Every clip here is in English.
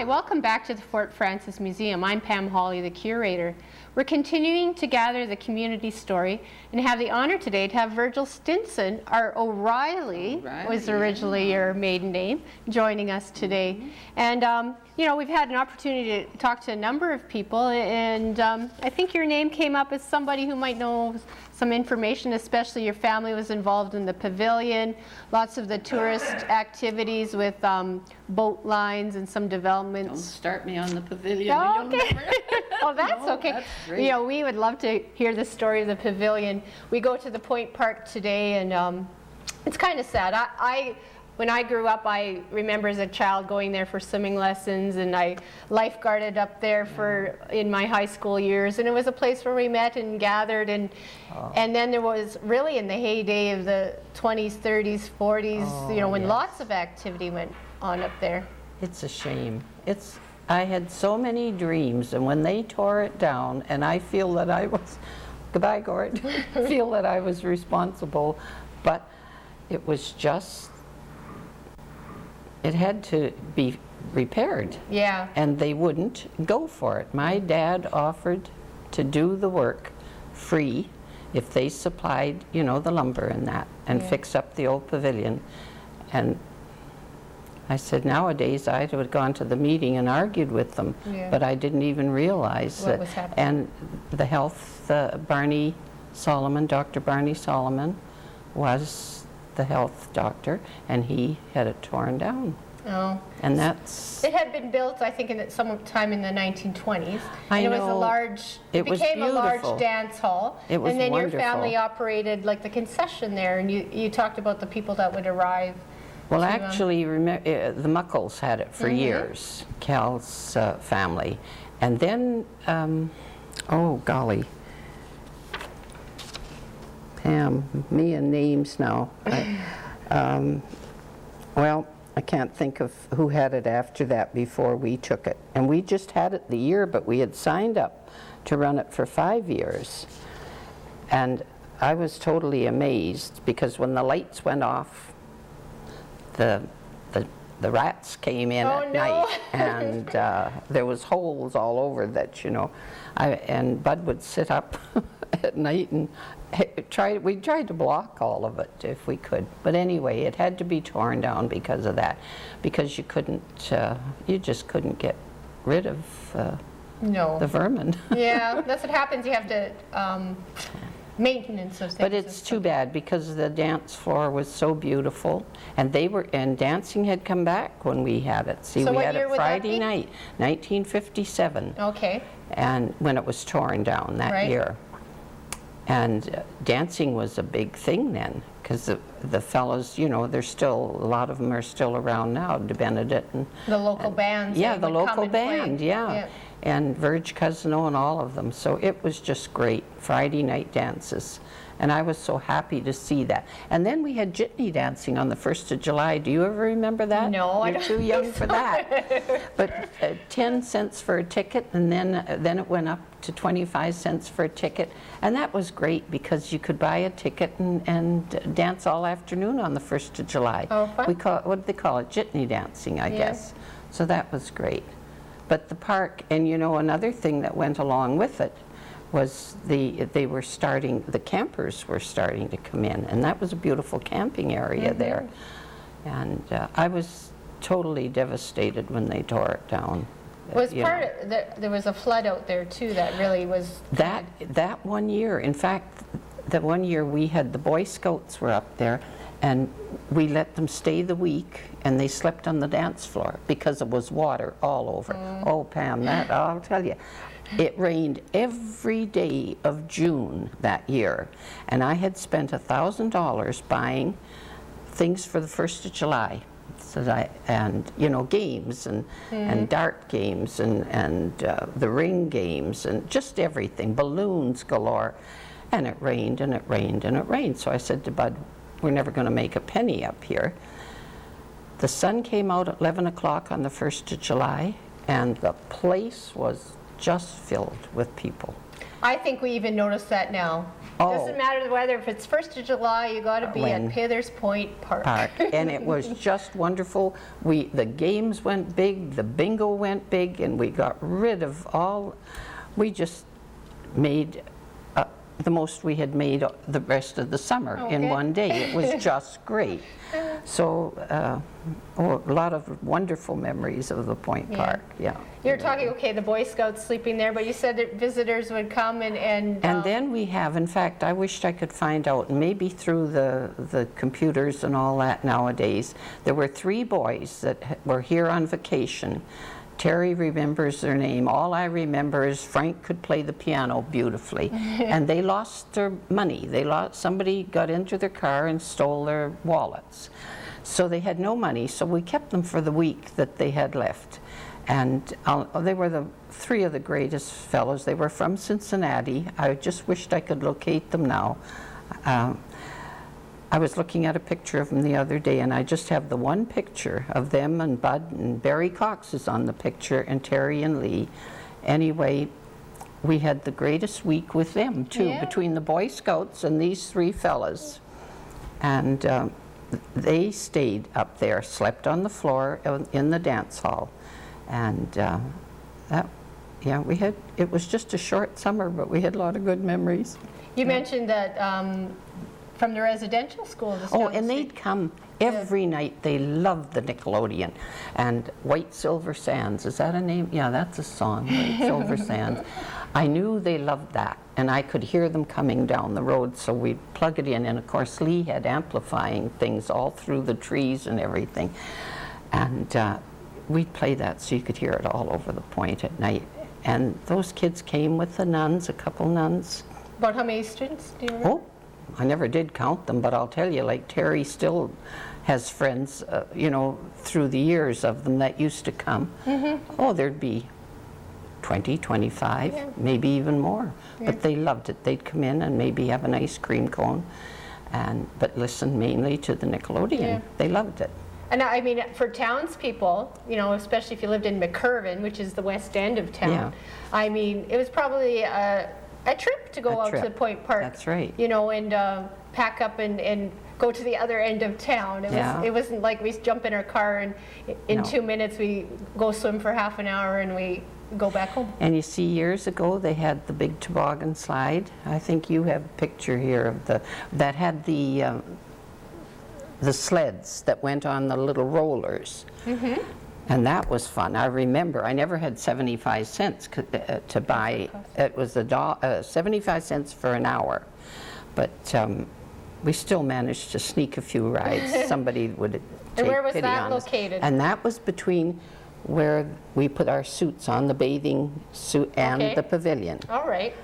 welcome back to the Fort Frances Museum. I'm Pam Hawley, the curator. We're continuing to gather the community story and have the honor today to have Virgil Stinson, our O'Reilly was originally your maiden name, joining us today. And you know, we've had an opportunity to talk to a number of people, and I think your name came up as somebody who might know some information, especially your family was involved in the pavilion, lots of the tourist activities with boat lines and some developments. Don't start me on the pavilion. Oh, okay. Oh, that's No, okay. that's great. You know, we would love to hear the story of the pavilion. We go to the Point Park today, and it's kind of sad. When I grew up, I remember as a child going there for swimming lessons, and I lifeguarded up there in my high school years, and it was a place where we met and gathered, and then there was really in the heyday of the 20s, 30s, 40s, you know, when lots of activity went on up there. It's a shame. I had so many dreams, and when they tore it down, and I feel that I was, goodbye Gord, feel that I was responsible, but it was just, it had to be repaired. Yeah. And they wouldn't go for it. My dad offered to do the work free if they supplied, you know, the lumber and that, and fix up the old pavilion. And I said, nowadays I would have gone to the meeting and argued with them, but I didn't even realize what was happening. And the health, Barney Solomon, Dr. Barney Solomon was the health doctor, and he had it torn down. Oh. And that's... It had been built, I think, sometime in the 1920s. I and know. It was a large, it became a large beautiful. dance hall. It was and then wonderful. your family operated like the concession there, and you talked about the people that would arrive. Well, actually, the Muckles had it for years, Cal's family. And then, oh golly, Pam, me and names now. Well, I can't think of who had it after that before we took it. And we just had it the year, but we had signed up to run it for 5 years. And I was totally amazed, because when the lights went off, the rats came in at night, and there was holes all over that, you know. And Bud would sit up at night and we tried to block all of it if we could. But anyway, it had to be torn down because of that, because you couldn't, you just couldn't get rid of the vermin. Yeah, that's what happens. You have to maintenance of things. But it's too bad, because the dance floor was so beautiful, and dancing had come back when we had it. See, so we had it Friday night, 1957. Okay. And when it was torn down that year. And dancing was a big thing then, because the fellows, you know, a lot of them are still around now, De Benedict and the local bands. Yeah, the local band, and Virgil Cousino and all of them. So it was just great, Friday night dances. And I was so happy to see that. And then we had jitney dancing on the 1st of July. Do you ever remember that? No, I don't. You're too young for that. But 10 cents for a ticket, and then it went up to 25 cents for a ticket. And that was great, because you could buy a ticket and dance all afternoon on the 1st of July. Oh, fun. What did they call it? Jitney dancing, I guess. So that was great. But the park, and you know, another thing that went along with it was the campers were starting to come in, and that was a beautiful camping area there. And I was totally devastated when they tore it down. There was a flood out there too that really was... That one year, in fact, the one year we had the Boy Scouts were up there, and we let them stay the week, and they slept on the dance floor because it was water all over. Oh, Pam, I'll tell you. It rained every day of June that year, and I had spent $1,000 buying things for the 1st of July. And you know, games and dart games and the ring games and just everything, balloons galore. And it rained and it rained and it rained. So I said to Bud, we're never going to make a penny up here. The sun came out at 11 o'clock on the 1st of July, and the place was just filled with people. I think we even notice that now. Oh. Doesn't matter the weather. If it's 1st of July, you got to be at Pithers Point Park. And it was just wonderful. The games went big, the bingo went big, and we got rid of all. We just made the most we had made the rest of the summer in one day. It was just great. So a lot of wonderful memories of the Point Park. Yeah. You're talking, the Boy Scouts sleeping there, but you said that visitors would come and then we have, in fact, I wished I could find out, maybe through the computers and all that nowadays, there were 3 boys that were here on vacation. Terry remembers their name. All I remember is Frank could play the piano beautifully. And they lost their money. Somebody got into their car and stole their wallets. So they had no money, so we kept them for the week that they had left. And they were 3 of the greatest fellows. They were from Cincinnati. I just wished I could locate them now. I was looking at a picture of them the other day, and I just have the one picture of them and Bud, and Barry Cox is on the picture, and Terry and Lee. Anyway, we had the greatest week with them, too, between the Boy Scouts and these 3 fellas. And they stayed up there, slept on the floor in the dance hall. And it was just a short summer, but we had a lot of good memories. You mentioned that from the residential school. And they'd come every night. They loved the Nickelodeon. And White Silver Sands, is that a name? Yeah, that's a song, White Silver Sands. I knew they loved that, and I could hear them coming down the road, so we'd plug it in. And of course, Lee had amplifying things all through the trees and everything. And we'd play that so you could hear it all over the point at night. And those kids came with the nuns, a couple nuns. About how many students do you remember? Oh, I never did count them, but I'll tell you, like Terry still has friends, through the years of them that used to come. Oh, there'd be 20, 25, maybe even more. But they loved it. They'd come in and maybe have an ice cream cone, but listen mainly to the Nickelodeon. They loved it. And I mean, for townspeople, especially if you lived in McCurvin, which is the west end of town, I mean, it was probably a trip to go out to Point Park. That's right. And pack up and go to the other end of town. It wasn't like we jump in our car and in 2 minutes we go swim for half an hour and we go back home. And you see, years ago they had the big toboggan slide. I think you have a picture here of that had the sleds that went on the little rollers. And that was fun. I remember, I never had 75 cents to buy. It was 75 cents for an hour. But we still managed to sneak a few rides. Somebody would take pity on us. And where was that located? And that was between where we put our suits on, the bathing suit and the pavilion. All right.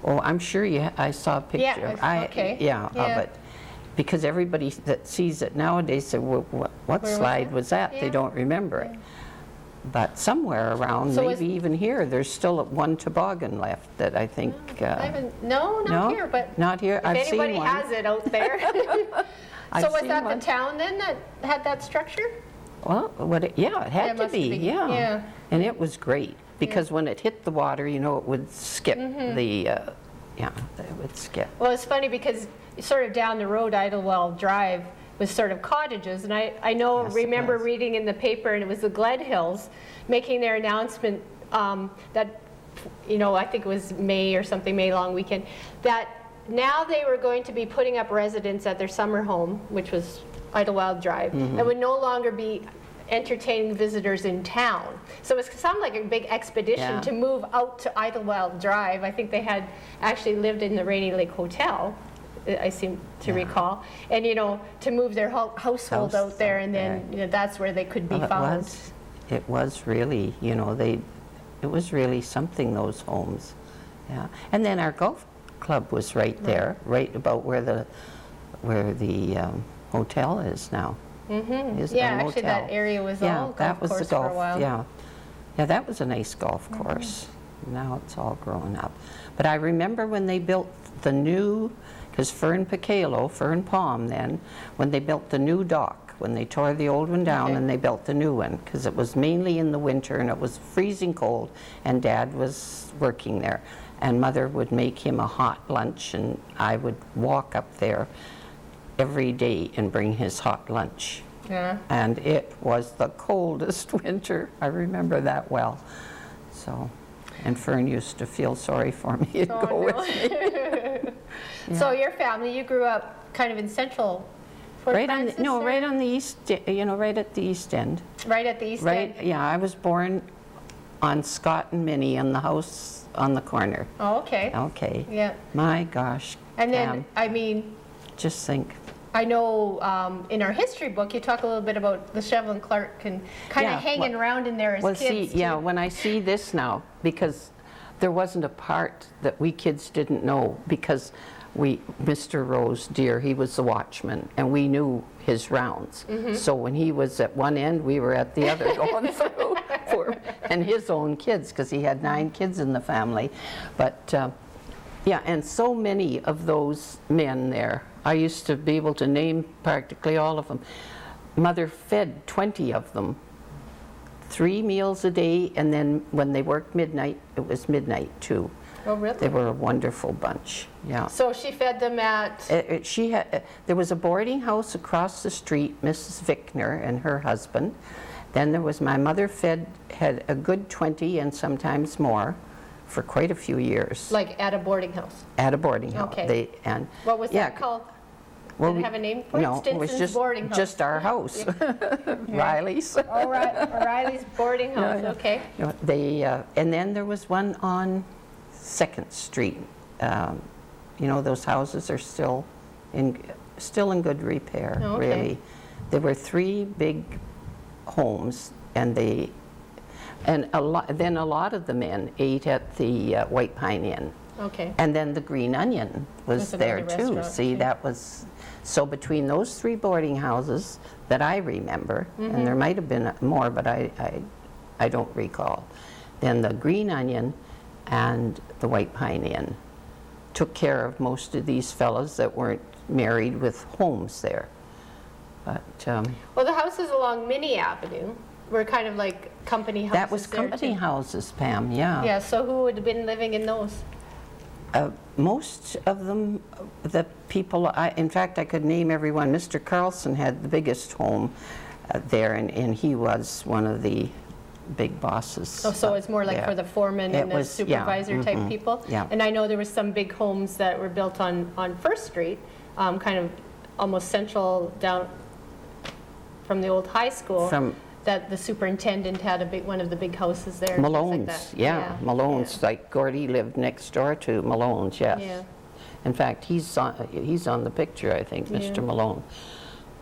Oh, I'm sure I saw a picture. Of it. Because everybody that sees it nowadays said, well, what slide was that? They don't remember it. But somewhere around, maybe even here, there's still one toboggan left that I think... not here, but not here. If anybody has it out there. So was that the town then that had that structure? Well, it had to be, yeah. And it was great, because when it hit the water, it would skip it would skip. Well, it's funny because sort of down the road, Idlewild Drive was sort of cottages, and I remember reading in the paper, and it was the Gledhills making their announcement that, I think it was May or something, May long weekend, that now they were going to be putting up residents at their summer home, which was Idlewild Drive, and would no longer be entertaining visitors in town. So it sounded like a big expedition to move out to Idlewild Drive. I think they had actually lived in the Rainy Lake Hotel, I seem to recall, and to move their household out there, and then that's where they could be found. It was really, it was really something, those homes. Yeah, and then our golf club was right there, right about where the hotel is now. Actually that area was all golf course for a while. Yeah, that was a nice golf course. Now it's all grown up. But I remember when they built the new, because Fern Palm then, when they built the new dock, when they tore the old one down and they built the new one, because it was mainly in the winter and it was freezing cold, and Dad was working there. And Mother would make him a hot lunch, and I would walk up there every day and bring his hot lunch. Yeah. And it was the coldest winter. I remember that well. So, and Fern used to feel sorry for me and go with me. Yeah. So your family, you grew up kind of in central Fort Frances? Right on the east, right at the east end. Right at the east end? Yeah, I was born on Scott and Minnie in the house on the corner. Oh, okay. Okay. Yeah. My gosh. And then, I mean, just think. I know in our history book you talk a little bit about the Shevlin Clark and kind of hanging around in there as kids. See, when I see this now, because there wasn't a part that we kids didn't know, because Mr. Rose Deer, he was the watchman, and we knew his rounds. So when he was at one end, we were at the other going through and his own kids, because he had 9 kids in the family. But yeah, and so many of those men there, I used to be able to name practically all of them. Mother fed 20 of them, 3 meals a day, and then when they worked midnight, it was midnight too. Oh, really? They were a wonderful bunch, yeah. So she fed them at? There was a boarding house across the street, Mrs. Vickner and her husband. Then there was, my mother had a good 20 and sometimes more for quite a few years. Like at a boarding house? At a boarding house. Okay. What was that called? Did it have a name for it? No, it was just our house. Riley's. Oh, Riley's boarding house, okay. And then there was one on 2nd Street. Those houses are still in good repair, really. There were 3 big homes, and a lot of the men ate at the White Pine Inn. Okay. And then the Green Onion was there too. See, that was, so between those 3 boarding houses that I remember, and there might have been more, but I don't recall. Then the Green Onion and the White Pine Inn took care of most of these fellows that weren't married with homes there. But well, the houses along Minnie Avenue were kind of like company houses. That was company houses, Pam, yeah. Yeah, so who would have been living in those? Most of them, the people, in fact, I could name everyone. Mr. Carlson had the biggest home there, and he was one of the big bosses. Oh, so it's more like for the foreman and the supervisor type people? Yeah. And I know there were some big homes that were built on 1st Street, kind of almost central down from the old high school, that the superintendent had one of the big houses there. Malone's, like Malone's, like Gordy lived next door to Malone's, yes. Yeah. In fact, he's on the picture, I think, Mr. Malone.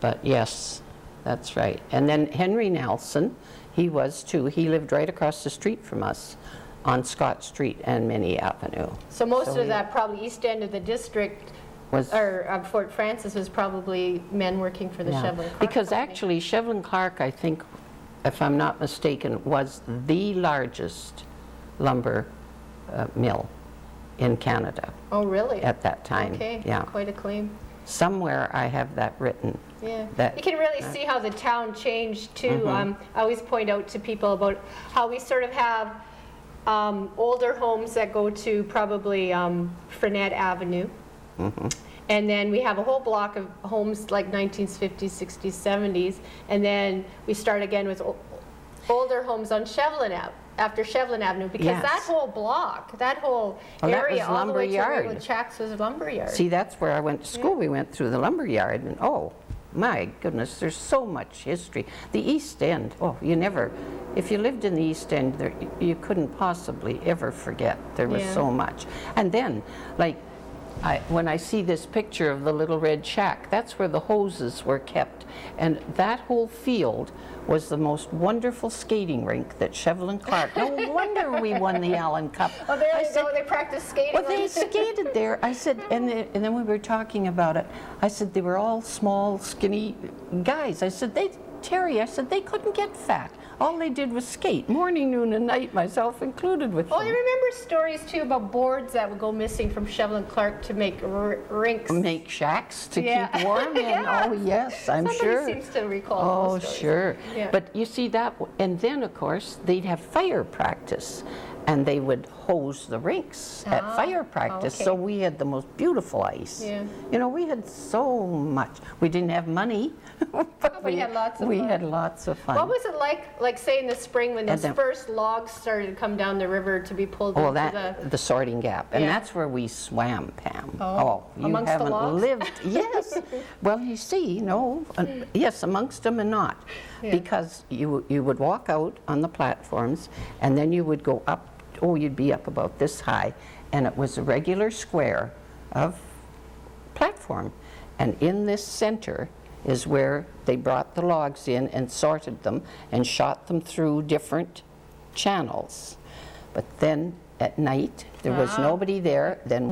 But yes, that's right. And then Henry Nelson, he was too. He lived right across the street from us on Scott Street and Minnie Avenue. So most of that probably east end of the district or Fort Frances was probably men working for the Shevlin Clark Because company. actually Shevlin Clark, I think, if I'm not mistaken, was the largest lumber mill in Canada. Oh, really? At that time. Okay, yeah. Quite a claim. Somewhere I have that written. Yeah, you can really see how the town changed too. I always point out to people about how we sort of have older homes that go to probably Frenette Avenue. And then we have a whole block of homes like 1950s, 60s, 70s, and then we start again with older homes on after Shevlin Avenue, because that whole block, that whole area, all the way to Railroad Tracks was a lumber yard. See, that's where I went to school. We went through the lumber yard, and oh my goodness, there's so much history. The East End, if you lived in the East End, you couldn't possibly ever forget. There was so much. And then, like, when I see this picture of the little red shack, that's where the hoses were kept. And that whole field was the most wonderful skating rink that Shevlin Clark. No wonder we won the Allen Cup. Oh, there you go. They practiced skating. Well, they skated there. I said, and then we were talking about it. I said, they were all small, skinny guys. I said, Terry, I said, they couldn't get fat. all they did was skate, morning, noon, and night, myself included with Well, I them. remember stories too about boards that would go missing from Shovel and Clark to make rinks. Make shacks to Yeah. keep warm in. Yeah. Oh, yes, I'm sure. Somebody seems to recall Oh, those stories. sure. Yeah. But you see that, and then of course, they'd have fire practice, and they would hose the rinks at fire practice, okay. so we had the most beautiful ice. Yeah. You know, we had so much. We didn't have money, but we had lots of we fun. had lots of fun. What was it like say in the spring when those then- first logs started to come down the river to be pulled Oh, into the sorting gap, and Yeah. that's where we swam, Pam. Oh, you amongst the haven't logs? lived. Yes. Well, you see, no, yes, amongst them and not, because you would walk out on the platforms, and then you would go up. Oh, you'd be up about this high, and it was a regular square of platform, and in this center is where they brought the logs in and sorted them and shot them through different channels. But then at night, there was nobody there. Then